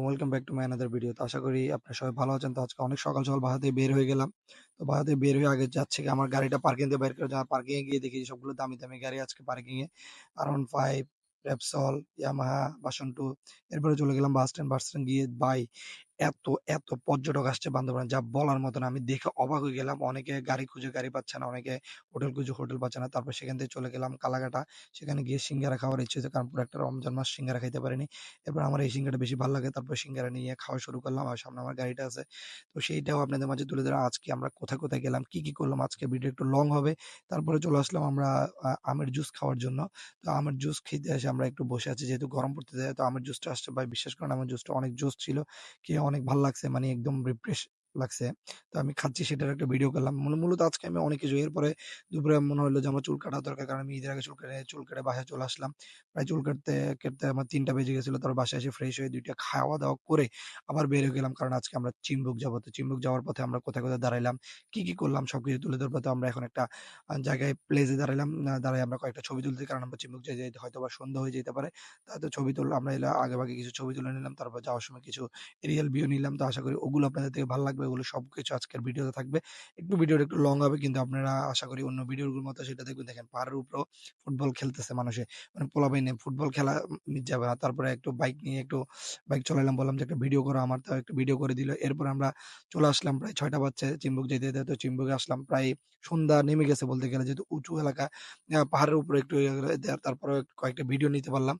Welcome back to my another video. তো আশা করি আপনারা সবাই ভালো আছেন। তো আজকে অনেক সকাল বাসা থেকে বের হয়ে গেলাম। তো বাসা থেকে বের হয়ে আগে যাচ্ছি কি আমার গাড়িটা পার্কিং দিয়ে বের করে পার্কিং এ গিয়ে দেখি সবগুলো দামি গাড়ি আজকে পার্কিং এ। R15, Repsol, Yamaha, version 2। এরপরে চলে গেলাম বাস স্ট্যান্ড গিয়ে ভাই এত, এত পর্যটক আসছে বান্দরবানে যা বলার মতো না। আমি দেখে অবাক হয়ে গেলাম। অনেকে গাড়ি খুঁজে গাড়ি পাচ্ছে না, অনেকে হোটেল খুঁজে হোটেল পাচ্ছে না। তারপর সেখান থেকে চলে গেলাম কালাঘাটা। সেখানে গিয়ে সিঙ্গারা খাওয়ার ইচ্ছে হয়েছে কারণ পুরো একটা রমজান মাস সিঙ্গারা খাইতে পারিনি। এরপর আমার এই সিঙ্গারাটা বেশি ভালো লাগে। তারপর সিঙ্গারা নিয়ে খাওয়া শুরু করলাম। আর সামনে আমার গাড়িটা আছে। তো সেইটাও আপনাদের মাঝে তুলে ধরা। আজকে আমরা কোথায় গেলাম, কি করলাম, আজকের ভিডিও একটু লং হবে। তারপরে চলে আসলাম আমরা আমের জুস খাওয়ার জন্য। তো আমের জুস খেতে এসে আমরা একটু বসে আছি যেহেতু গরম পড়তেছে। তো আমের জুসটা আসছে ভাই বিশ্বাস করেন আমের জুসটা অনেক জোস ছিল। খেয়ে অনেক ভাল লাগছে। মানে একদম রিফ্রেশ লাগছে। তো আমি খাচ্ছি সেটার একটা ভিডিও করলাম। মূলত আজকে আমি অনেক কিছু এরপরে দুপুরে মনে হলো যে আমার চুল কাটা দরকার। কারণ আমি ঈদের আগে চুল কেটে বাসায় চলে আসলাম। প্রায় চুল কাটতে আমার ৩টা বেজে গেছিল। তারপর বাসায় এসে ফ্রেশ হয়ে ২ টা খাওয়া-দাওয়া করে আবার বের হয়ে গেলাম। কারণ আজকে আমরা চিম্বুক যাবো। তো চিম্বুক যাওয়ার পথে আমরা কোথায় দাঁড়াইলাম, কি করলাম সবকিছু তুলে ধরবো। তো আমরা এখন একটা জায়গায় প্লেসে দাঁড়াইলাম। দাঁড়ায় আমরা কয়েকটা ছবি তুলতে কারণ আমরা চিম্বুক যাইতে হয়তোবা সন্ধ্যা হয়ে যেতে পারে। তো ছবি তুললাম আমরা আগেভাগে কিছু ছবি তুলে নিলাম। তারপর যাওয়ার সময় কিছু এরিয়াল ভিউ নিলাম। তো আশা করি ওগুলো আপনাদের থেকে ভালো লাগবে। ওগুলো সবকিছু আজকের ভিডিওতে থাকবে। ভিডিওটা একটু লং হবে কিন্তু আপনারা আশা করি অন্য ভিডিওগুলোর মতো সেটা দেখবেন। দেখেন পাহাড়ের উপরেও ফুটবল খেলতেছে মানুষে। মানে পোলাপাইনে ফুটবল খেলা যাবে না। তারপরে একটু বাইক নিয়ে একটু বাইক চালাইলাম। বললাম যে একটা ভিডিও করো আমার। তো একটা ভিডিও করে দিল। এরপর আমরা চলে আসলাম প্রায় ৬টা বাজছে চিম্বুক যেতে। তো চিম্বুকে আসলাম প্রায় সন্ধ্যা নেমে গেছে বলতে গেলে যেহেতু উঁচু এলাকা। পাহাড়ের উপরে একটু তারপরে কয়েকটা ভিডিও নিতে পারলাম।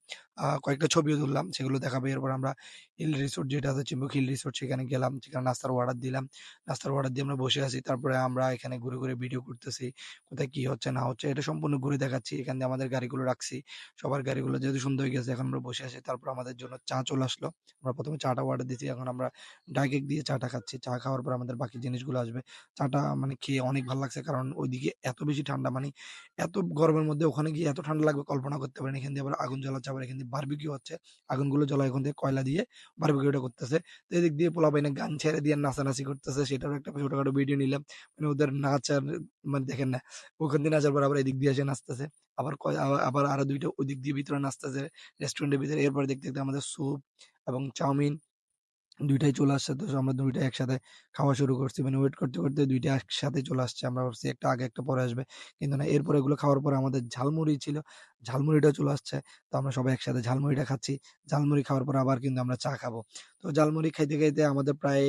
কয়েকটা ছবিও তুললাম। সেগুলো দেখাবে। এরপর আমরা হিল রিসোর্ট যেটা আছে চিম্বুক হিল রিসোর্ট সেখানে গেলাম। সেখানে নাস্তার অর্ডার দিলাম। নাস্তার অর্ডার দিয়ে আমরা বসে আছি। তারপরে আমরা এখানে ঘুরে ভিডিও করতেছি। কোথায় কি হচ্ছে না হচ্ছে এটা সম্পূর্ণ ঘুরে দেখাচ্ছি। এখান দিয়ে আমাদের গাড়িগুলো রাখছি। সবার গাড়িগুলো যেহেতু সুন্দর হয়ে গেছে এখন আমরা বসে আছি। তারপর আমাদের জন্য চা চলে আসলো। আমরা ১ম এ চাটা অর্ডার দিয়েছি। এখন আমরা ড্রাই কেক দিয়ে চাটা খাচ্ছি। চা খাওয়ার পর আমাদের বাকি জিনিসগুলো আসবে। চাটা মানে খেয়ে অনেক ভাল লাগছে। কারণ ওইদিকে এত বেশি ঠান্ডা মানে এত গরমের মধ্যে ওখানে গিয়ে এত ঠান্ডা লাগবে কল্পনা করতে পারিনি। এখান দিয়ে আবার আগুন জ্বালাচ্ছে। আবার এখান দিয়ে বারবিকিউ হচ্ছে। আগুনগুলো জ্বলায় এখান থেকে কয়লা দিয়ে বারবিকিউটা করতেছে। তো এদিক দিয়ে পোলাপাইনে গান ছেড়ে দিয়ে নাচানাচি করতেছে। সেটারও একটা ছোটখাটো ভিডিও নিলাম। মানে ওদের নাচার মানে দেখেন না, ওখান দিয়ে নাচার পর আবার এদিক দিয়ে এসে নাচতেছে। আবার আরো ২ টা ওদিক দিয়ে ভিতরে নাচতেছে রেস্টুরেন্টের ভিতরে। এরপরে দেখতে আমাদের স্যুপ এবং চাউমিন ২ টাই চলে আসছে। তো আমরা ২ টা একসাথে খাওয়া শুরু করছি। মানে ওয়েট করতে ২ টা একসাথে চলে আসছে। আমরা ভাবছি একটা আগে একটা পরে আসবে। কিন্তু না এরপর এগুলো খাওয়ার পরে আমাদের ঝালমুড়ি ছিল। ঝালমুড়িটাও চলে আসছে। তো আমরা সবাই একসাথে ঝালমুড়িটা খাচ্ছি। ঝালমুড়ি খাওয়ার পর আবার কিন্তু আমরা চা খাবো। তো ঝালমুড়ি খাইতে আমাদের প্রায়